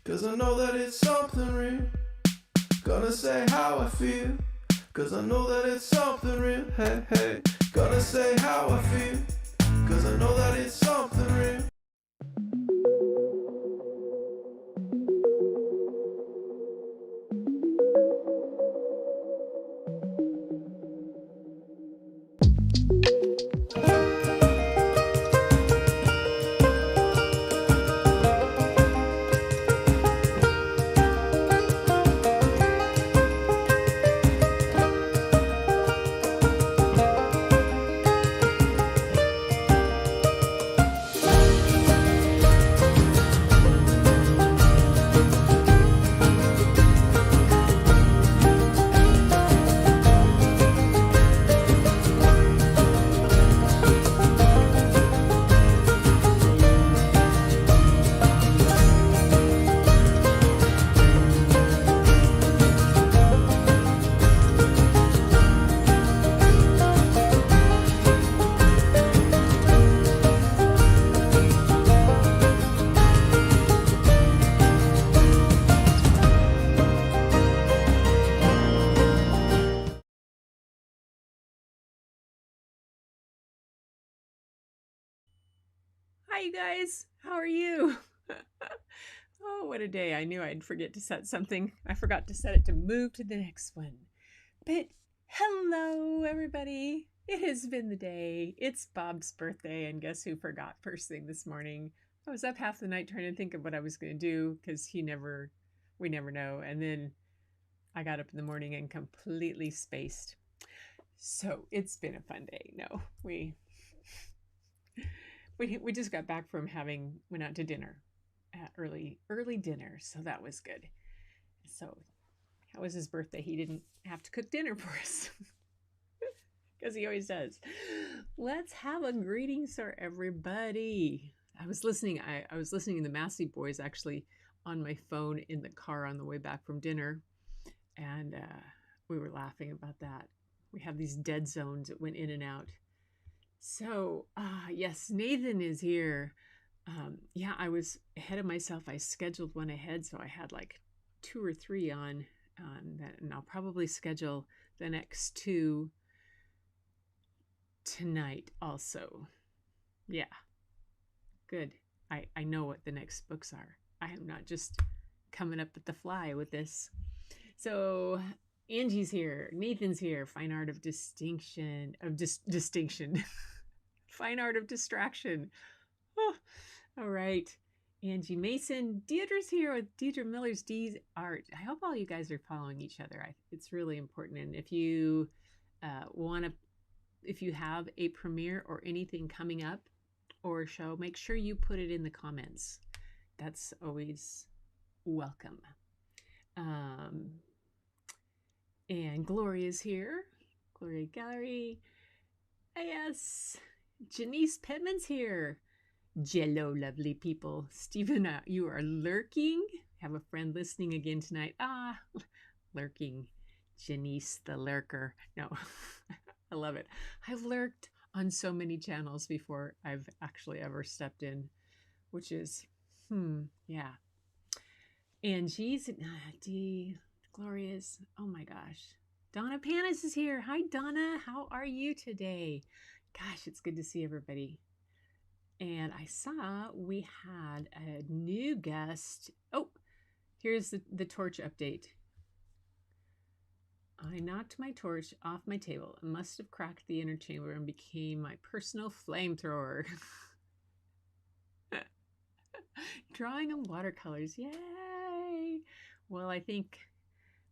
'cause I know that it's something real. Gonna say how I feel, 'cause I know that it's something real. Hey, hey. Gonna say how I feel, 'cause I know that it's something real. Hi, you guys. How are you? Oh, what a day. I knew I'd forget to set something. I forgot to set it to move to the next one. But hello, everybody. It has been the day. It's Bob's birthday, and guess who forgot first thing this morning? I was up half the night trying to think of what I was going to do because we never know. And then I got up in the morning and completely spaced. So it's been a fun day. No, we just got back from went out to dinner, early dinner, so that was good. So how was his birthday? He didn't have to cook dinner for us because he always does. Let's have a greetings for everybody. I was listening to the Massey Boys actually on my phone in the car on the way back from dinner, and we were laughing about that. We have these dead zones that went in and out. So, yes, Nathan is here. Yeah, I was ahead of myself. I scheduled one ahead, so I had like 2 or 3 on that, and I'll probably schedule the next 2 tonight also. Yeah, good. I know what the next books are. I am not just coming up at the fly with this. So Angie's here. Nathan's here. Fine art of distinction. Fine art of distraction. Oh, all right. Angie Mason. Deirdre's here with Deirdre Miller's D's Art. I hope all you guys are following each other. It's really important. And if you if you have a premiere or anything coming up or a show, make sure you put it in the comments. That's always welcome. And Gloria's here. Gloria Gallery. Yes. Janice Pittman's here. Jello, lovely people. Stephen, you are lurking. Have a friend listening again tonight. Lurking. Janice the lurker. No, I love it. I've lurked on so many channels before I've actually ever stepped in, which is, yeah. Angie's, Gloria's, oh my gosh. Donna Panis is here. Hi, Donna. How are you today? Gosh, it's good to see everybody. And I saw we had a new guest. Oh, here's the torch update. I knocked my torch off my table and must have cracked the inner chamber and became my personal flamethrower. Drawing on watercolors. Yay! Well, I think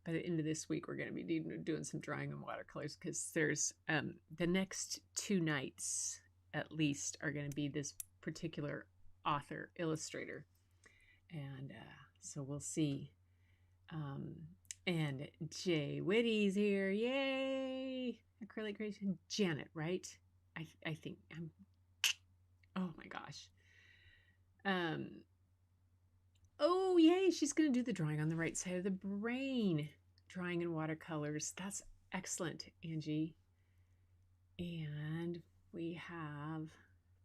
by the end of this week, we're going to be doing some drawing on watercolors because there's the next 2 nights at least are going to be this particular author, illustrator. And so we'll see. And Jay Whitty's here. Yay! Acrylic creation. Janet, right? I think. Oh my gosh. Oh, yay. She's going to do the drawing on the right side of the brain. Drawing in watercolors. That's excellent, Angie. And we have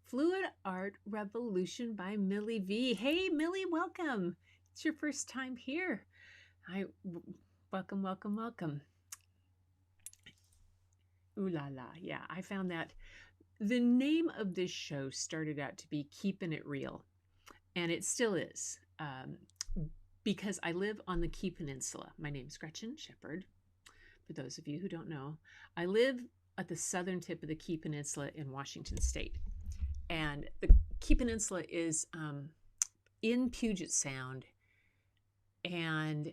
Fluid Art Revolution by Millie V. Hey, Millie, welcome. it's your first time here, welcome, welcome, welcome. Ooh la la. Yeah, I found that the name of this show started out to be Keeping It Real, and it still is, because I live on the Key Peninsula. My name is Gretchen Shepherd. For those of you who don't know, I live at the southern tip of the Key Peninsula in Washington State. And the Key Peninsula is in Puget Sound, and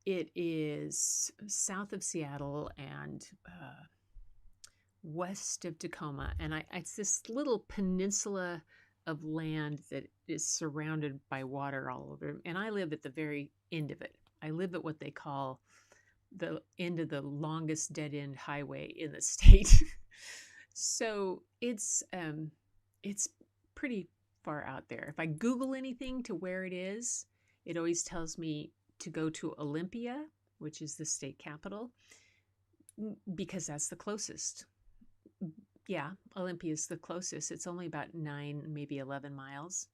it is south of Seattle and west of Tacoma. And it's this little peninsula of land that is surrounded by water all over. And I live at the very end of it. I live at what they call the end of the longest dead-end highway in the state. So it's pretty far out there. If I Google anything to where it is, it always tells me to go to Olympia, which is the state capital, because that's the closest. Yeah, Olympia is the closest. It's only about 9, maybe 11 miles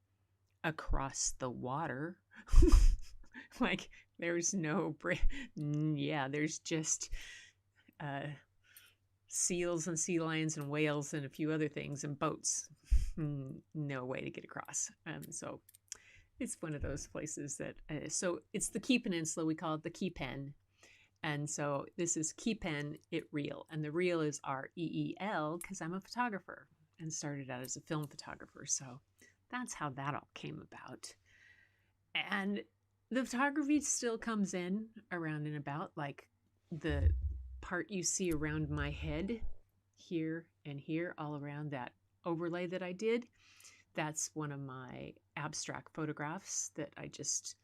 across the water. Like, there's no yeah, there's just seals and sea lions and whales and a few other things and boats. No way to get across. So it's one of those places that so it's the Key Peninsula. We call it the Key Pen. And so this is Keepin' It Real. And the real is REEL because I'm a photographer and started out as a film photographer. So that's how that all came about. And the photography still comes in around and about, like the part you see around my head here and here, all around that overlay that I did. That's one of my abstract photographs that I just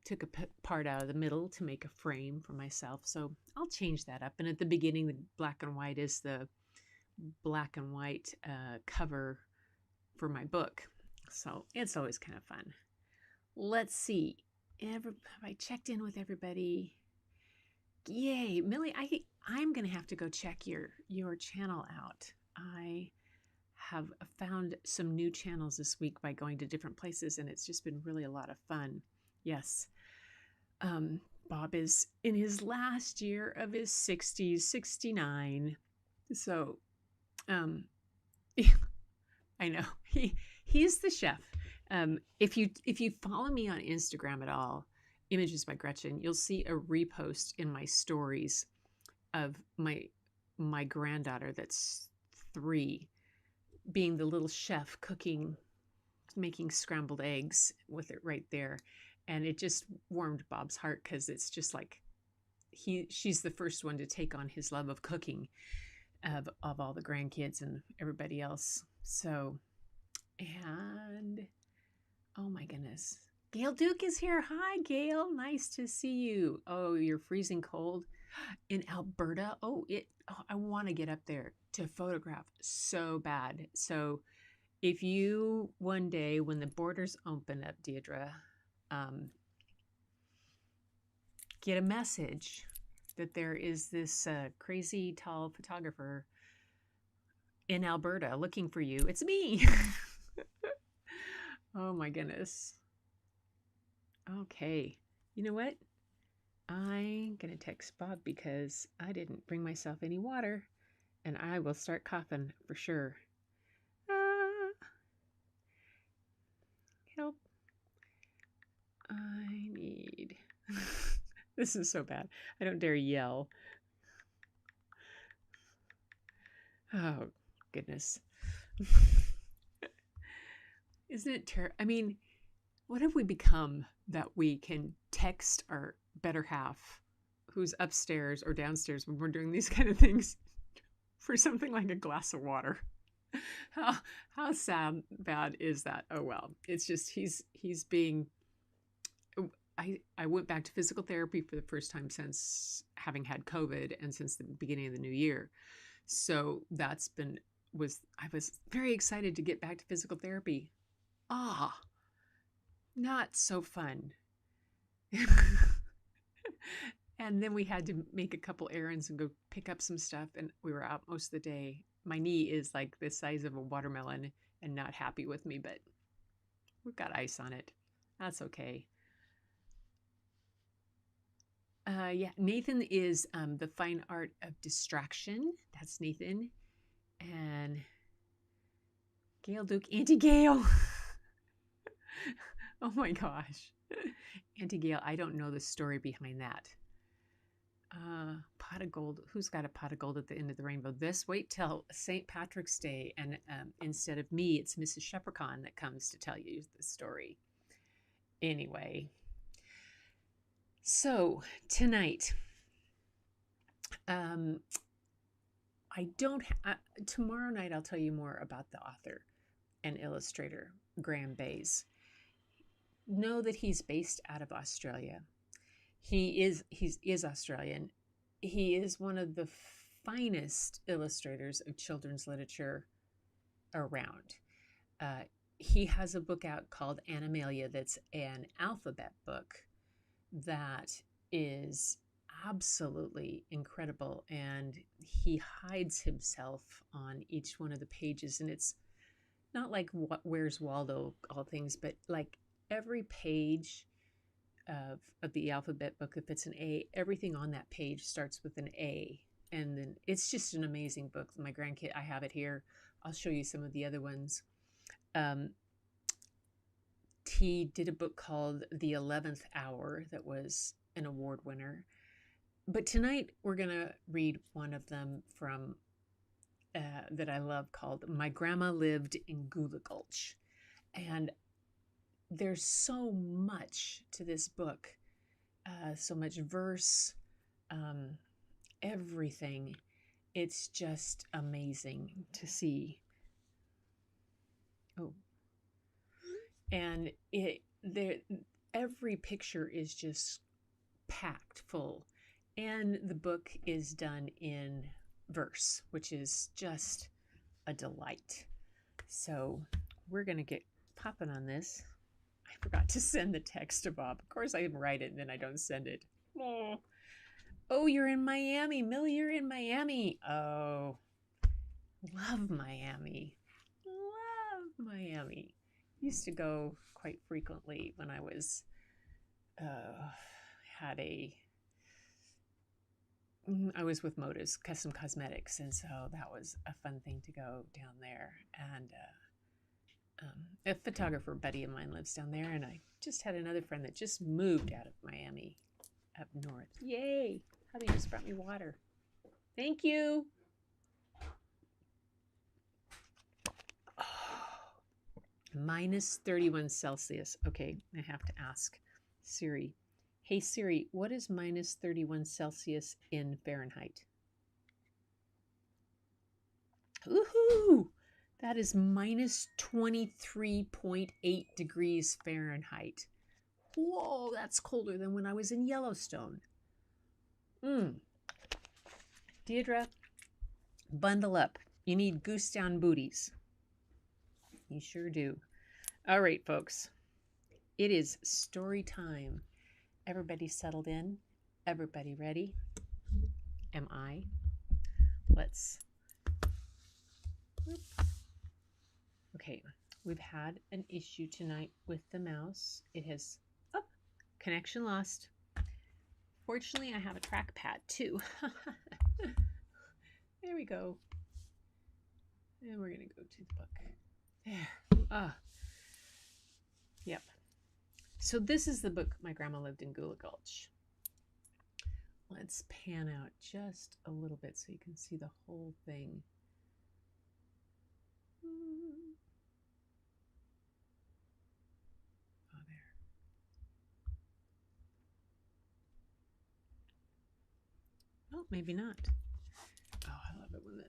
took a part out of the middle to make a frame for myself. So I'll change that up. And at the beginning, the black and white is the black and white cover for my book. So it's always kind of fun. Let's see. Have I checked in with everybody? Yay, Millie, I'm going to have to go check your channel out. I have found some new channels this week by going to different places, and it's just been really a lot of fun. Yes. Bob is in his last year of his 60s, 69. So, I know he's the chef. If you follow me on Instagram at all, Images by Gretchen, you'll see a repost in my stories of my granddaughter that's 3 being the little chef making scrambled eggs with it right there. And it just warmed Bob's heart because it's just like she's the first one to take on his love of cooking of all the grandkids and everybody else. So, and oh my goodness, Gail Duke is here. Hi, Gail. Nice to see you. Oh, you're freezing cold in Alberta. I want to get up there to photograph so bad. So if you one day when the borders open up, Deirdre, get a message that there is this crazy tall photographer in Alberta looking for you. It's me. Oh my goodness. Okay. You know what? I'm going to text Bob because I didn't bring myself any water and I will start coughing for sure. Help. I need... This is so bad. I don't dare yell. Oh, goodness. Isn't it terrible? I mean, what have we become that we can text our better half who's upstairs or downstairs when we're doing these kind of things for something like a glass of water? How sad, bad is that? Oh, well, it's just he's being... I went back to physical therapy for the first time since having had COVID and since the beginning of the new year. So I was very excited to get back to physical therapy. Not so fun. And then we had to make a couple errands and go pick up some stuff. And we were out most of the day. My knee is like the size of a watermelon and not happy with me, but we've got ice on it. That's okay. Yeah, Nathan is The Fine Art of Distraction. That's Nathan. And Gail Duke, Auntie Gail. Oh my gosh. Auntie Gail, I don't know the story behind that. Pot of gold. Who's got a pot of gold at the end of the rainbow? Wait till St. Patrick's Day, and instead of me, it's Mrs. Shepracon that comes to tell you the story. Anyway, so tonight, tomorrow night I'll tell you more about the author and illustrator, Graeme Base. Know that he's based out of Australia. He is Australian. He is one of the finest illustrators of children's literature around. He has a book out called Animalia that's an alphabet book that is absolutely incredible, and he hides himself on each one of the pages, and it's not like Where's Waldo, all things, but like every page of the alphabet book, if it's an A, everything on that page starts with an A, and then it's just an amazing book. My grandkid, I have it here. I'll show you some of the other ones. He did a book called The 11th Hour that was an award winner. But tonight we're going to read one of them from that I love called My Grandma Lived in Gooligulch. And there's so much to this book, so much verse, everything. It's just amazing to see. Oh. And every picture is just packed full. And the book is done in verse, which is just a delight. So we're going to get popping on this. I forgot to send the text to Bob. Of course, I write it and then I don't send it. Oh, you're in Miami. Millie, you're in Miami. Oh, love Miami. Love Miami. Used to go quite frequently when I was I was with Moda's Custom Cosmetics, and so that was a fun thing to go down there. And a photographer buddy of mine lives down there, and I just had another friend that just moved out of Miami up north. Yay! Hubby just brought me water. Thank you. Minus 31 Celsius. Okay, I have to ask Siri. Hey Siri, what is minus 31 Celsius in Fahrenheit? Woohoo! That is minus 23.8 degrees Fahrenheit. Whoa, that's colder than when I was in Yellowstone. Deirdre, bundle up. You need goose down booties. You sure do. All right, folks. It is story time. Everybody settled in? Everybody ready? Am I? Let's... Okay, we've had an issue tonight with the mouse. It has... Oh, connection lost. Fortunately, I have a trackpad too. There we go. And we're going to go to the book. There. Yep. So this is the book, My Grandma Lived in Gooligulch. Let's pan out just a little bit so you can see the whole thing. Oh, there. Oh, maybe not. Oh, I love it when that...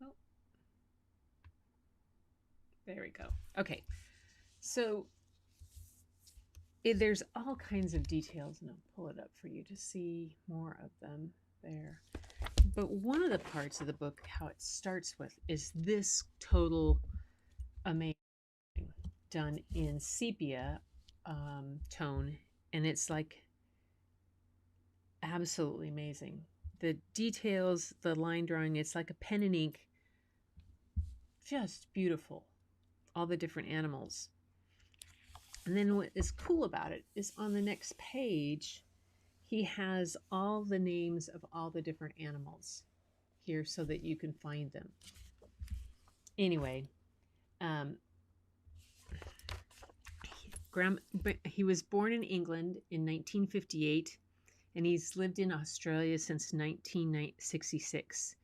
Oh. There we go. Okay. So there's all kinds of details, and I'll pull it up for you to see more of them there. But one of the parts of the book, how it starts with, is this total amazing done in sepia tone, and it's like absolutely amazing. The details, the line drawing, it's like a pen and ink, just beautiful. All the different animals. And then what is cool about it is on the next page, he has all the names of all the different animals here so that you can find them. Anyway, he was born in England in 1958, and he's lived in Australia since 1966.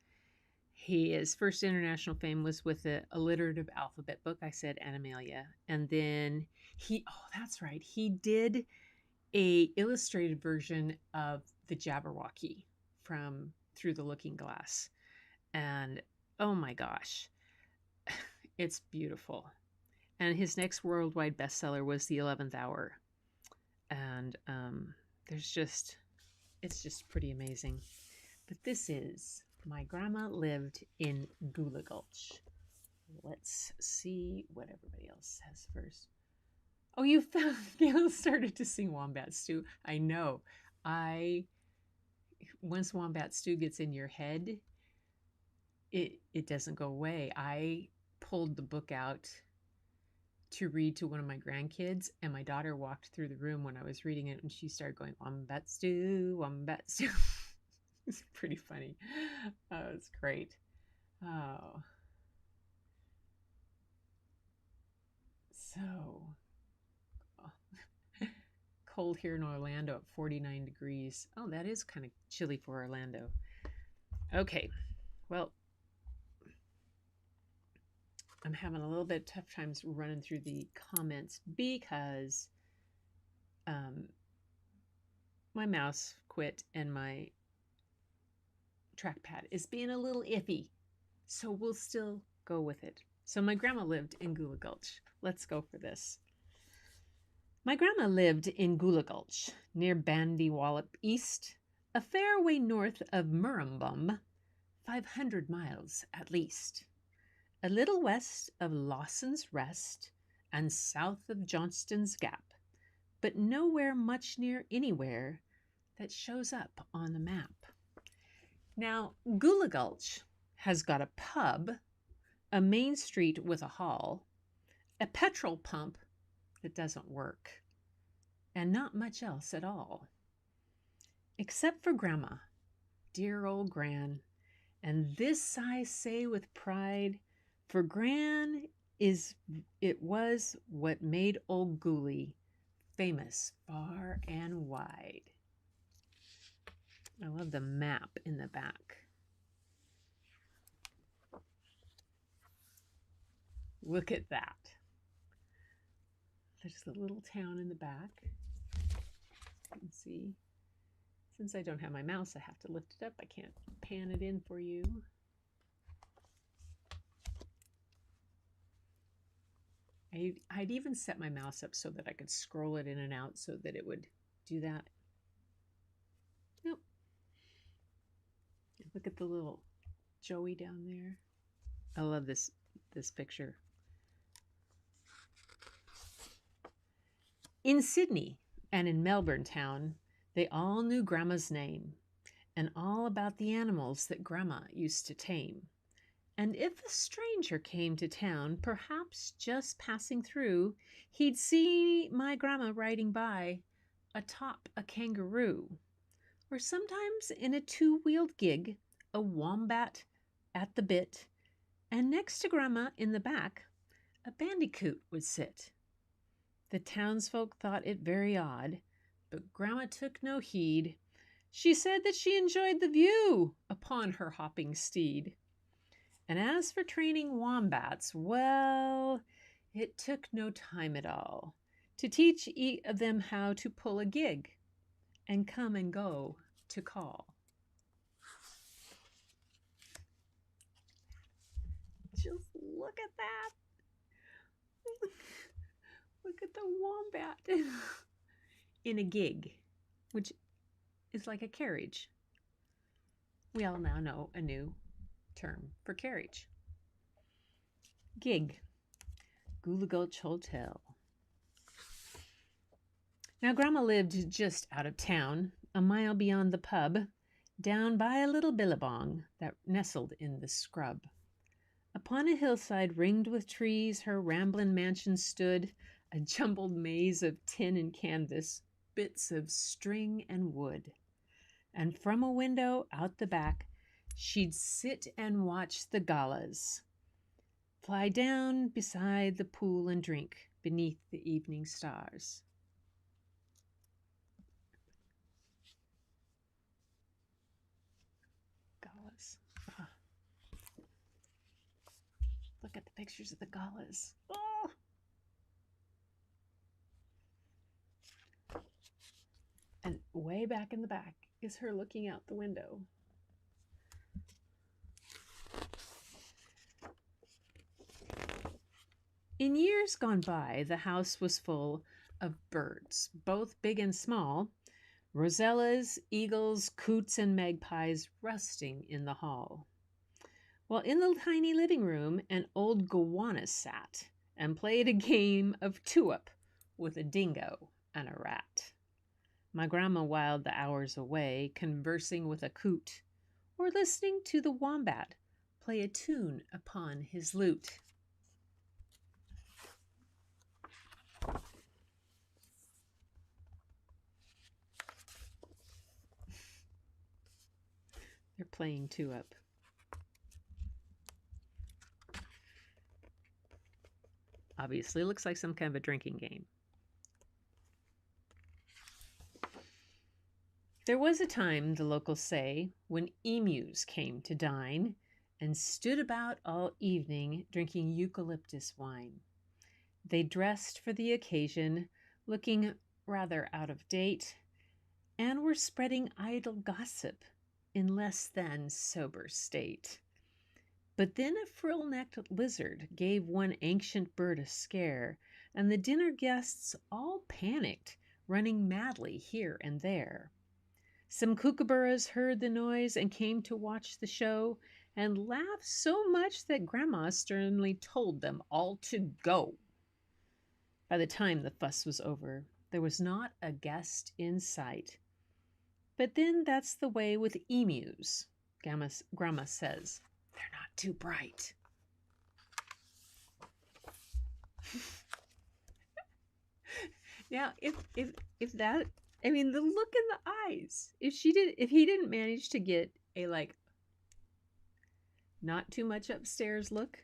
His first international fame was with the alliterative alphabet book. I said Animalia. And then that's right. He did a illustrated version of the Jabberwocky from Through the Looking Glass. And oh my gosh, it's beautiful. And his next worldwide bestseller was The 11th Hour. And it's just pretty amazing. But this is My Grandma Lived in Gooligulch. Let's see what everybody else says first. Oh, you started to sing Wombat Stew. I know. Once Wombat Stew gets in your head, it doesn't go away. I pulled the book out to read to one of my grandkids, and my daughter walked through the room when I was reading it, and she started going, Wombat Stew, Wombat Stew. It's pretty funny. Oh, it's great. Oh. So, cold here in Orlando at 49 degrees. Oh, that is kind of chilly for Orlando. Okay, well, I'm having a little bit tough times running through the comments because my mouse quit and my trackpad is being a little iffy. So we'll still go with it. So my grandma lived in Gooligulch. Let's go for this. My grandma lived in Gooligulch, near Bandywallop East, a fair way north of Murrumbum, 500 miles at least. A little west of Lawson's Rest and south of Johnston's Gap, but nowhere much near anywhere that shows up on the map. Now, Gooligulch has got a pub, a main street with a hall, a petrol pump that doesn't work, and not much else at all. Except for Grandma, dear old Gran, and this I say with pride, for Gran was what made old Gooly famous far and wide. I love the map in the back. Look at that. There's the little town in the back. You can see. Since I don't have my mouse, I have to lift it up. I can't pan it in for you. I'd even set my mouse up so that I could scroll it in and out so that it would do that. Nope. Look at the little Joey down there. I love this picture. In Sydney and in Melbourne town, they all knew Grandma's name and all about the animals that Grandma used to tame. And if a stranger came to town, perhaps just passing through, he'd see my Grandma riding by atop a kangaroo, or sometimes in a two-wheeled gig, a wombat at the bit, and next to Grandma in the back, a bandicoot would sit. The townsfolk thought it very odd, but Grandma took no heed. She said that she enjoyed the view upon her hopping steed. And as for training wombats, well, it took no time at all to teach each of them how to pull a gig and come and go to call. Just look at that. Look at the wombat in a gig, which is like a carriage. We all now know a new term for carriage. Gig. Gooligulch Hotel. Now, Grandma lived just out of town, a mile beyond the pub, down by a little billabong that nestled in the scrub. Upon a hillside ringed with trees, her ramblin' mansion stood, a jumbled maze of tin and canvas, bits of string and wood. And from a window out the back, she'd sit and watch the galahs fly down beside the pool and drink beneath the evening stars. Galahs. Ah. Look at the pictures of the galahs. Oh! And way back in the back is her looking out the window. In years gone by, the house was full of birds, both big and small, rosellas, eagles, coots, and magpies rusting in the hall. While in the tiny living room, an old goanna sat and played a game of two-up with a dingo and a rat. My grandma whiled the hours away, conversing with a coot, or listening to the wombat play a tune upon his lute. They're playing two-up. Obviously, looks like some kind of a drinking game. There was a time, the locals say, when emus came to dine and stood about all evening drinking eucalyptus wine. They dressed for the occasion, looking rather out of date, and were spreading idle gossip in less than sober state. But then a frill-necked lizard gave one ancient bird a scare, and the dinner guests all panicked, running madly here and there. Some kookaburras heard the noise and came to watch the show, and laughed so much that Grandma sternly told them all to go. By the time the fuss was over, there was not a guest in sight. But then that's the way with emus, Grandma says. They're not too bright. Now, if that, I mean, the look in the eyes. If he didn't manage to get a not too much upstairs look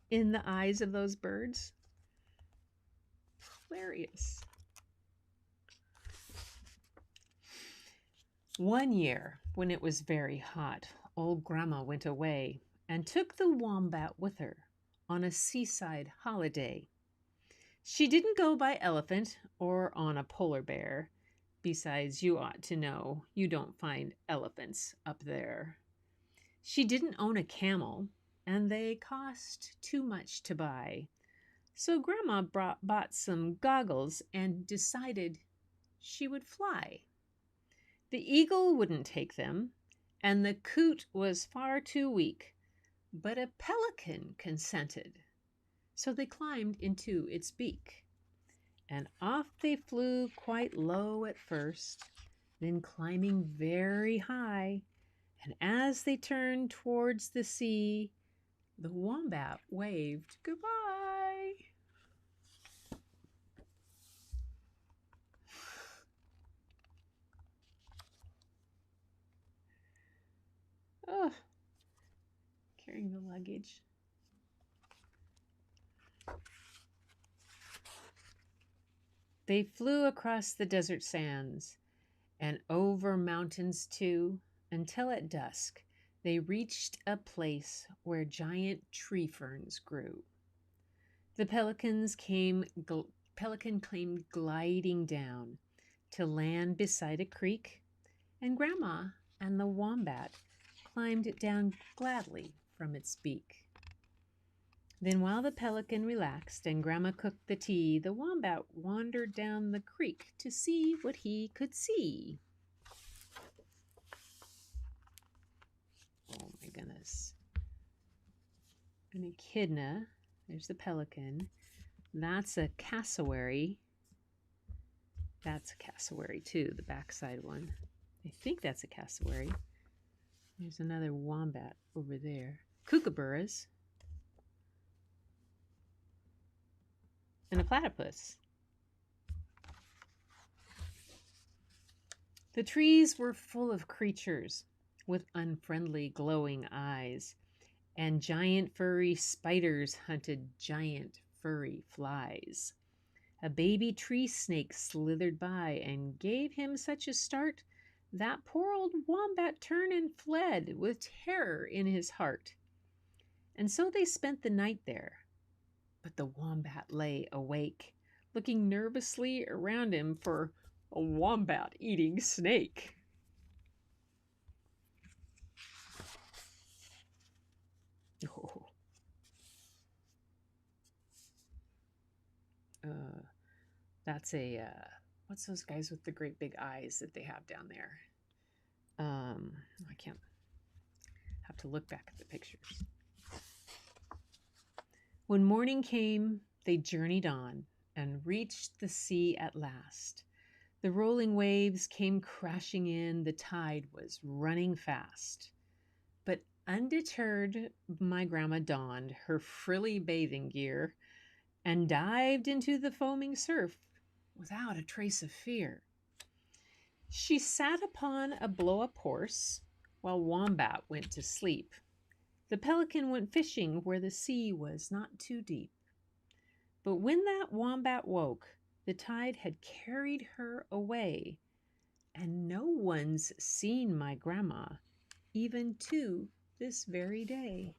in the eyes of those birds, hilarious. One year, when it was very hot, old Grandma went away and took the wombat with her on a seaside holiday. She didn't go by elephant or on a polar bear. Besides, you ought to know you don't find elephants up there. She didn't own a camel, and they cost too much to buy. So Grandma bought some goggles and decided she would fly. The eagle wouldn't take them, and the coot was far too weak, but a pelican consented. So they climbed into its beak, and off they flew quite low at first, then climbing very high, and as they turned towards the sea, the wombat waved goodbye. Oh, carrying the luggage. They flew across the desert sands and over mountains too, until at dusk they reached a place where giant tree ferns grew. The pelican came gliding down to land beside a creek, and Grandma and the wombat climbed it down gladly from its beak. Then while the pelican relaxed and Grandma cooked the tea, the wombat wandered down the creek to see what he could see. Oh my goodness. An echidna. There's the pelican. That's a cassowary. That's a cassowary too, the backside one. I think that's a cassowary. There's another wombat over there. Kookaburras. And a platypus. The trees were full of creatures with unfriendly glowing eyes, and giant furry spiders hunted giant furry flies. A baby tree snake slithered by and gave him such a start that poor old wombat turned and fled with terror in his heart. And so they spent the night there. But the wombat lay awake, looking nervously around him for a wombat eating snake. Oh. That's a what's those guys with the great big eyes that they have down there? I can't, have to look back at the pictures. When morning came, they journeyed on and reached the sea at last. The rolling waves came crashing in, the tide was running fast. But undeterred, my grandma donned her frilly bathing gear and dived into the foaming surf without a trace of fear. She sat upon a blow-up horse while Wombat went to sleep. The pelican went fishing where the sea was not too deep. But when that Wombat woke, the tide had carried her away, and no one's seen my grandma, even to this very day.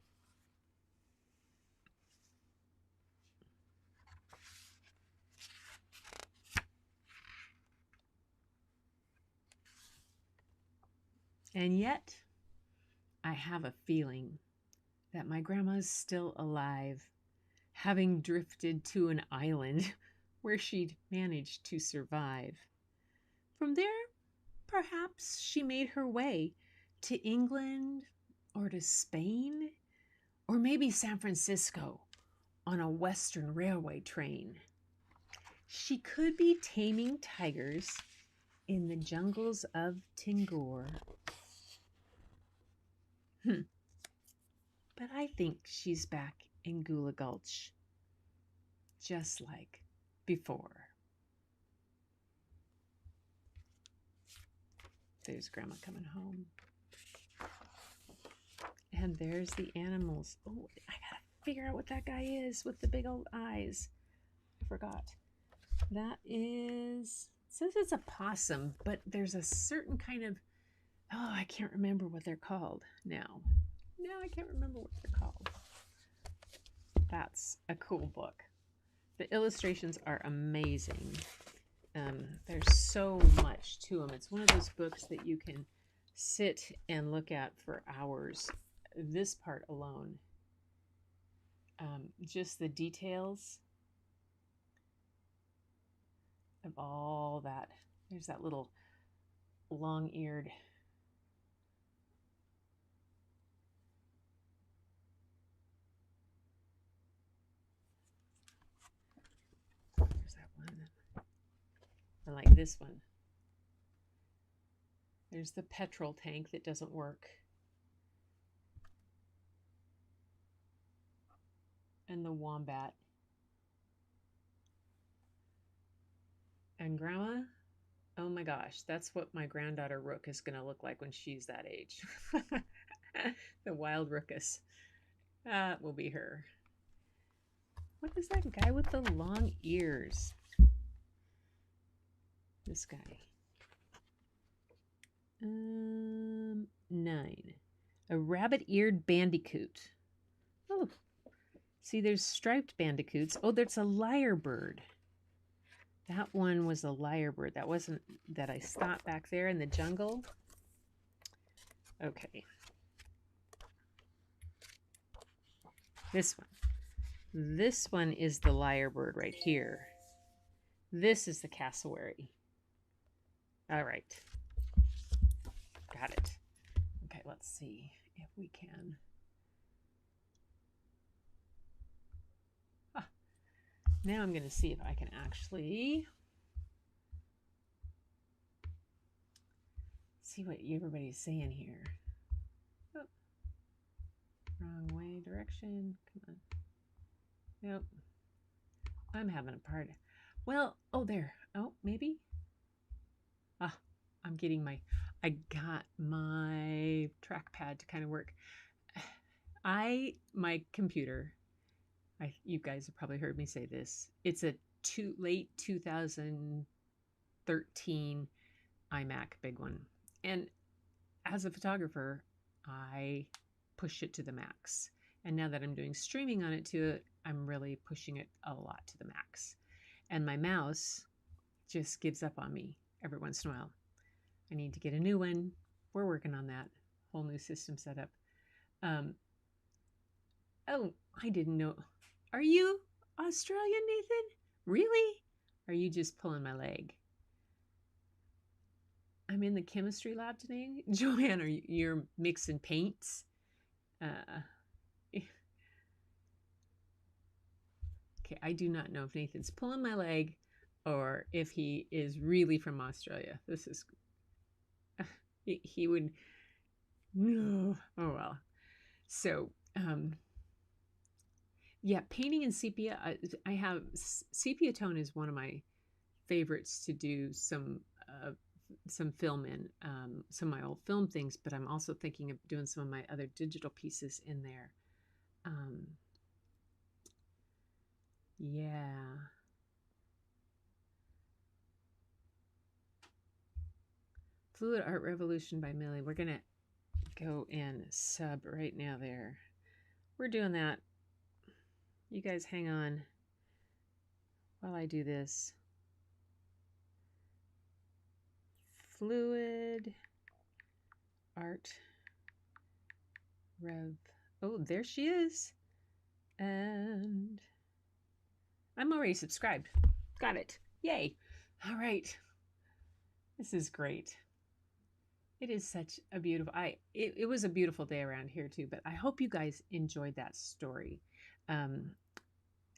And yet, I have a feeling that my grandma's still alive, having drifted to an island where she'd managed to survive. From there, perhaps she made her way to England or to Spain or maybe San Francisco on a Western Railway train. She could be taming tigers in the jungles of Tingor. But I think she's back in Gooligulch, just like before. There's Grandma coming home. And there's the animals. Oh, I gotta figure out what that guy is with the big old eyes. I forgot. That is, it says it's a possum, but there's a certain kind of, oh, I can't remember what they're called now. Now I can't remember what they're called. That's a cool book. The illustrations are amazing. There's so much to them. It's one of those books that you can sit and look at for hours. This part alone. Just the details of all that. There's that little long-eared I like this one. There's the petrol tank that doesn't work. And the wombat. And Grandma, oh my gosh, that's what my granddaughter Rook is going to look like when she's that age. The wild Rookus. That will be her. What is that guy with the long ears? This guy. 9. A rabbit-eared bandicoot. Oh, see, there's striped bandicoots. Oh, there's a lyrebird. That one was a lyrebird. That wasn't that I stopped back there in the jungle. Okay. This one. This one is the lyrebird right here. This is the cassowary. All right. Got it. Okay, let's see if we can. Now I'm going to see if I can actually see what everybody's saying here. Oh. Wrong way, direction. Come on. Nope. I'm having a part. Well, oh, there. Oh, maybe. I'm getting I got my trackpad to kind of work. My computer, you guys have probably heard me say this. It's a late 2013 iMac, big one. And as a photographer, I push it to the max. And now that I'm doing streaming on it too, I'm really pushing it a lot to the max. And my mouse just gives up on me every once in a while. I need to get a new one. We're working on that whole new system setup. Oh, I didn't know. Are you Australian, Nathan? Really? Are you just pulling my leg? I'm in the chemistry lab today. Joanne, you're mixing paints? Okay, I do not know if Nathan's pulling my leg or if he is really from Australia. This is, he would, no. Oh, well. So, yeah, painting in sepia. I have sepia tone is one of my favorites to do some film in, some of my old film things, but I'm also thinking of doing some of my other digital pieces in there. Yeah. Fluid Art Revolution by Millie. We're gonna go and sub right now there. We're doing that. You guys hang on while I do this. Fluid Art Rev. Oh, there she is. And I'm already subscribed. Got it. Yay. All right. This is great. It is such a beautiful, it was a beautiful day around here too, but I hope you guys enjoyed that story. And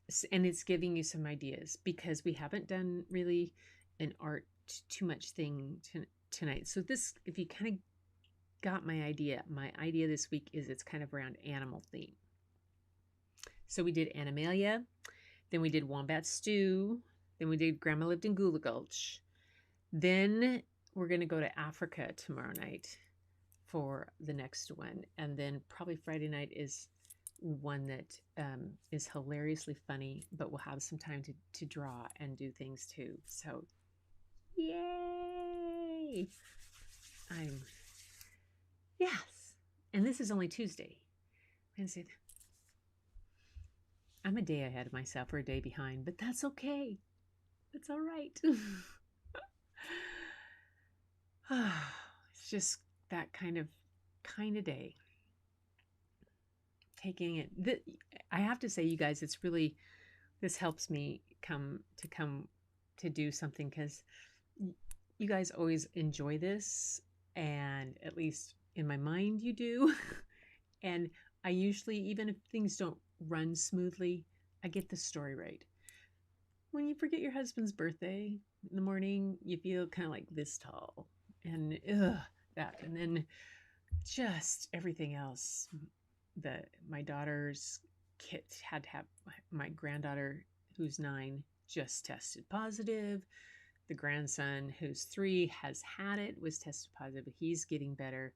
it's giving you some ideas because we haven't done really an art too much thing tonight. So this, if you kind of got my idea this week is it's kind of around animal theme. So we did Animalia, then we did Wombat Stew, then we did Grandma Lived in Gooligulch. Then we're going to go to Africa tomorrow night for the next one. And then probably Friday night is one that is hilariously funny, but we'll have some time to draw and do things too. So, yay! Yes. And this is only Tuesday. Wednesday. I'm a day ahead of myself or a day behind, but that's okay. It's all right. It's just that kind of day. Taking it. I have to say, you guys, it's really, this helps me come to do something because you guys always enjoy this, and at least in my mind you do. And I usually, even if things don't run smoothly, I get the story right. When you forget your husband's birthday in the morning, you feel kind of like this tall, and that, and then just everything else. My daughter's kid had to have, my granddaughter who's 9 just tested positive. The grandson who's 3 has had it, was tested positive, but he's getting better.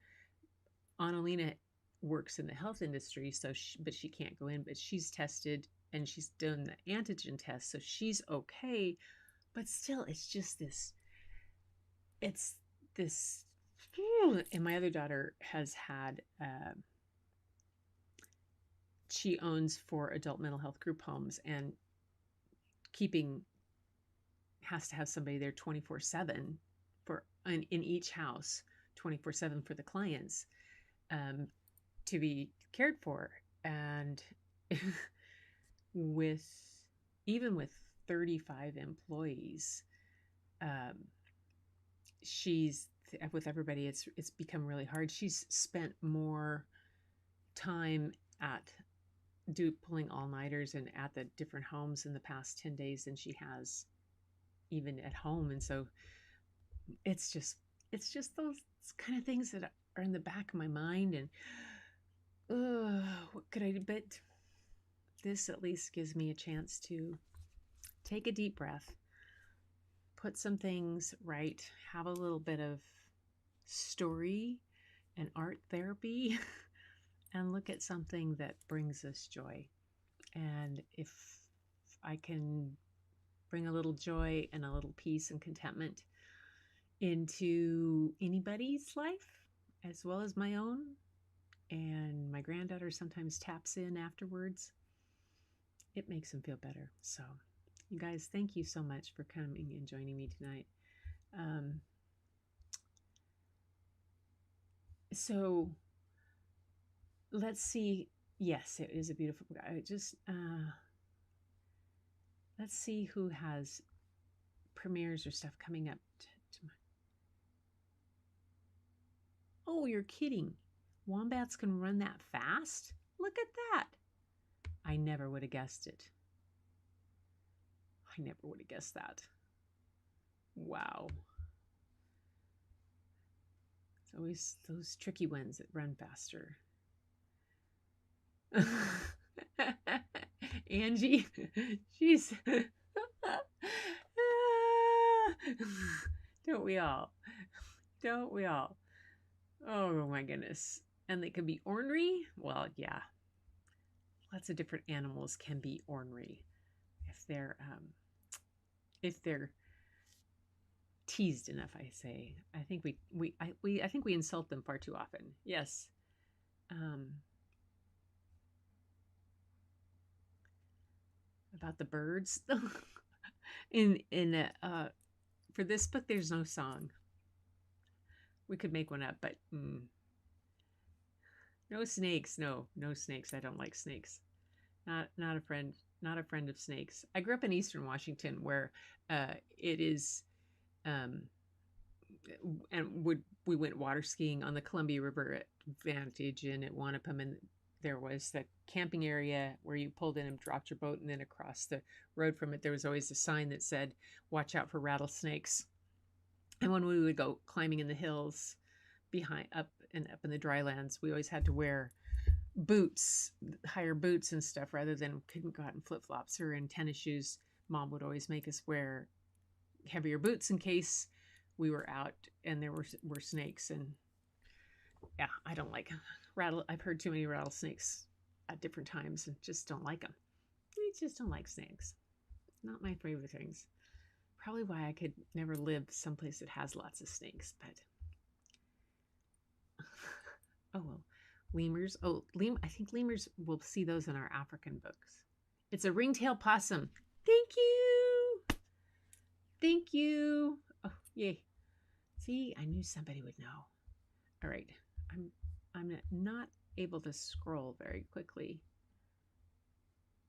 Annalena works in the health industry, so but she can't go in, but she's tested and she's done the antigen test, so she's okay. But still, it's just this, and my other daughter has had, she owns 4 adult mental health group homes, and has to have somebody there 24/7 in each house, 24/7 for the clients, to be cared for. And even with 35 employees, she's with everybody, it's become really hard. She's spent more time at pulling all-nighters and at the different homes in the past 10 days than she has even at home. And so it's just those kind of things that are in the back of my mind. And what could I do? But this at least gives me a chance to take a deep breath, put some things right, have a little bit of story and art therapy and look at something that brings us joy. And if I can bring a little joy and a little peace and contentment into anybody's life as well as my own, and my granddaughter sometimes taps in afterwards, it makes them feel better. So you guys, thank you so much for coming and joining me tonight. So let's see. Yes, it is a beautiful book. Let's see who has premieres or stuff coming up. Oh, you're kidding. Wombats can run that fast? Look at that. I never would have guessed it. I never would have guessed that. Wow. It's always those tricky ones that run faster. Angie, she's... Don't we all? Don't we all? Oh my goodness. And they can be ornery? Well, yeah. Lots of different animals can be ornery if they're teased enough, I say. I think I think we insult them far too often. Yes. About the birds. For this book, there's no song. We could make one up, but no snakes. No snakes. I don't like snakes. Not a friend. Not a friend of snakes. I grew up in Eastern Washington, where it is, and we went water skiing on the Columbia River at Vantage and at Wanapum, and there was the camping area where you pulled in and dropped your boat, and then across the road from it, there was always a sign that said, "Watch out for rattlesnakes." And when we would go climbing in the hills up in the drylands, we always had to wear boots, higher boots and stuff, rather than couldn't go out in flip-flops or in tennis shoes. Mom would always make us wear heavier boots in case we were out and there were snakes. And yeah, I don't like I've heard too many rattlesnakes at different times and just don't like them. I just don't like snakes. Not my favorite things. Probably why I could never live someplace that has lots of snakes, but oh well. Lemurs. Oh, I think lemurs, we'll see those in our African books. It's a ringtail possum. Thank you. Thank you. Oh, yay. See, I knew somebody would know. All right. I'm not able to scroll very quickly.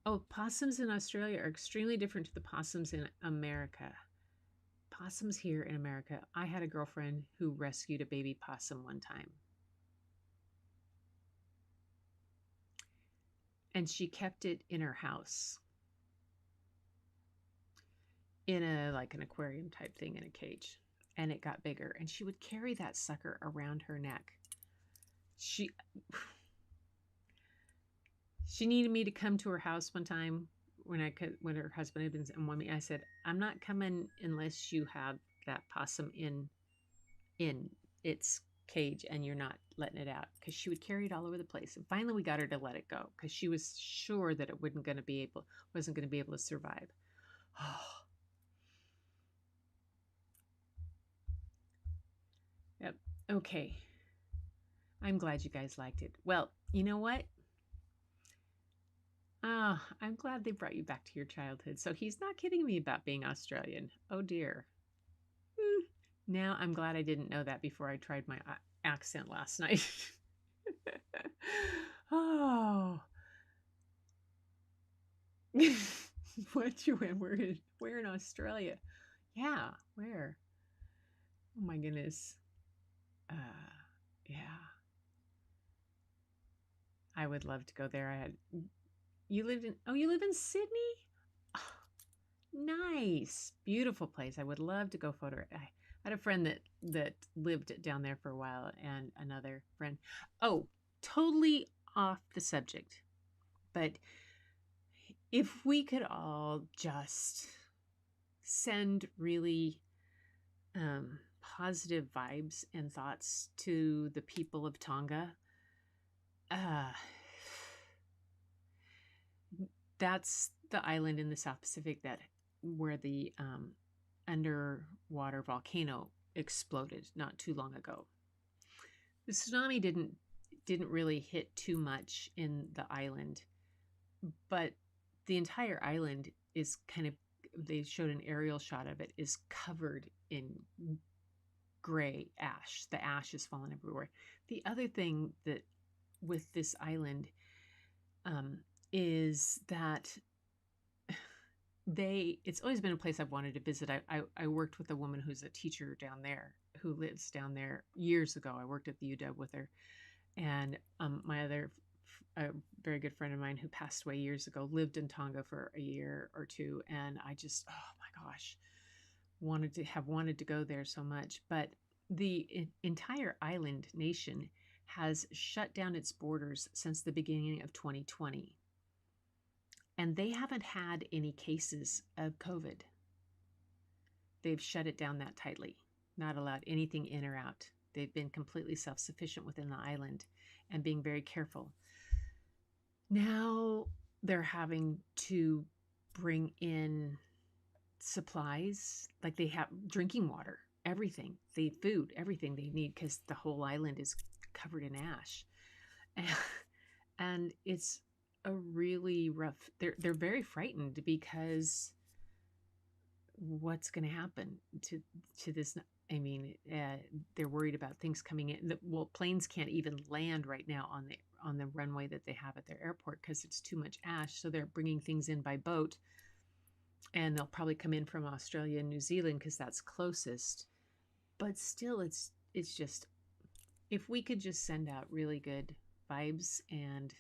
Oh, possums in Australia are extremely different to the possums in America. Possums here in America. I had a girlfriend who rescued a baby possum one time. And she kept it in her house in like an aquarium type thing in a cage. And it got bigger. And she would carry that sucker around her neck. She needed me to come to her house one time when her husband had been and I said, "I'm not coming unless you have that possum in its cage and you're not letting it out," because she would carry it all over the place. And finally we got her to let it go because she was sure that it wasn't going to be able to survive. Yep. Okay. I'm glad you guys liked it. Well, you know what? I'm glad they brought you back to your childhood. So he's not kidding me about being Australian. Oh dear. Now I'm glad I didn't know that before I tried my accent last night. Oh. What you went? Where in Australia? Yeah, where? Oh my goodness. Yeah. I would love to go there. You live in Sydney? Oh, nice. Beautiful place. I would love to go photo. I had a friend that lived down there for a while, and another friend. Oh, totally off the subject. But if we could all just send really positive vibes and thoughts to the people of Tonga. That's the island in the South Pacific where the underwater volcano exploded not too long ago. The tsunami didn't really hit too much in the island, but the entire island is kind of, they showed an aerial shot of it, is covered in gray ash. The ash is falling everywhere. The other thing that with this island is that it's always been a place I've wanted to visit. I worked with a woman who's a teacher down there, who lives down there years ago. I worked at the UW with her. And my other a very good friend of mine who passed away years ago lived in Tonga for a year or two. And I just, oh my gosh, wanted to go there so much. But the entire island nation has shut down its borders since the beginning of 2020. And they haven't had any cases of COVID. They've shut it down that tightly, not allowed anything in or out. They've been completely self-sufficient within the island and being very careful. Now they're having to bring in supplies, like they have drinking water, everything, food, everything they need, because the whole island is covered in ash. And it's a really rough, they're very frightened because what's going to happen to this. I mean, they're worried about things coming in. Well, planes can't even land right now on the runway that they have at their airport because it's too much ash. So they're bringing things in by boat, and they'll probably come in from Australia and New Zealand because that's closest. But still, it's just, if we could just send out really good vibes and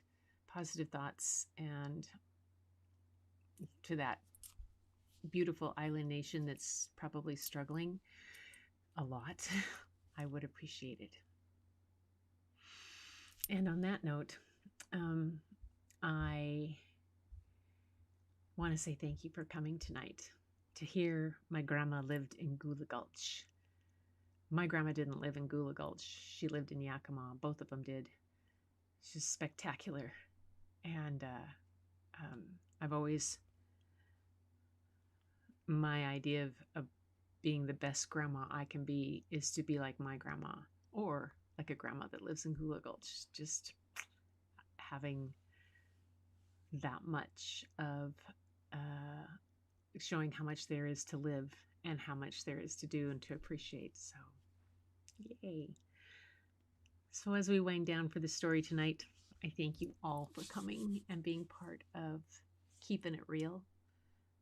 positive thoughts and to that beautiful island nation that's probably struggling a lot, I would appreciate it. And on that note, I want to say thank you for coming tonight to hear my grandma lived in Gooligulch. My grandma didn't live in Gooligulch. She lived in Yakima. Both of them did. She's spectacular. And I've always, my idea of being the best grandma I can be is to be like my grandma, or like a grandma that lives in Gooligulch, just having that much of showing how much there is to live and how much there is to do and to appreciate. So, yay. So as we wind down for the story tonight, I thank you all for coming and being part of Keeping It Real,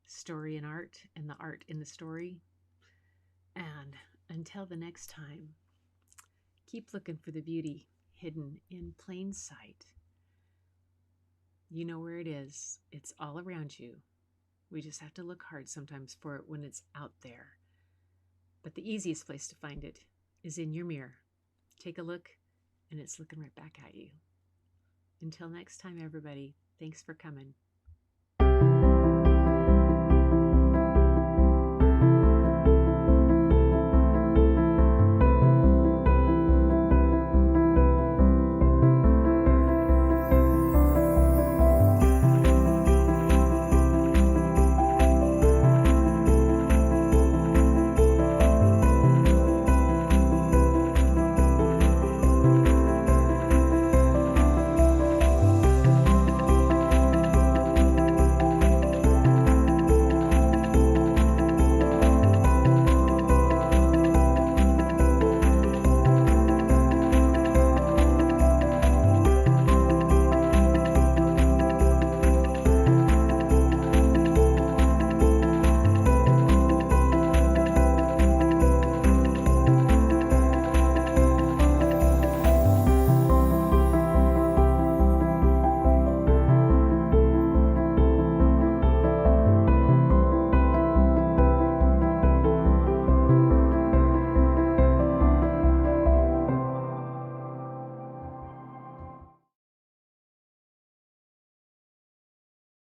story and art, and the art in the story. And until the next time, keep looking for the beauty hidden in plain sight. You know where it is. It's all around you. We just have to look hard sometimes for it when it's out there. But the easiest place to find it is in your mirror. Take a look, and it's looking right back at you. Until next time, everybody, thanks for coming.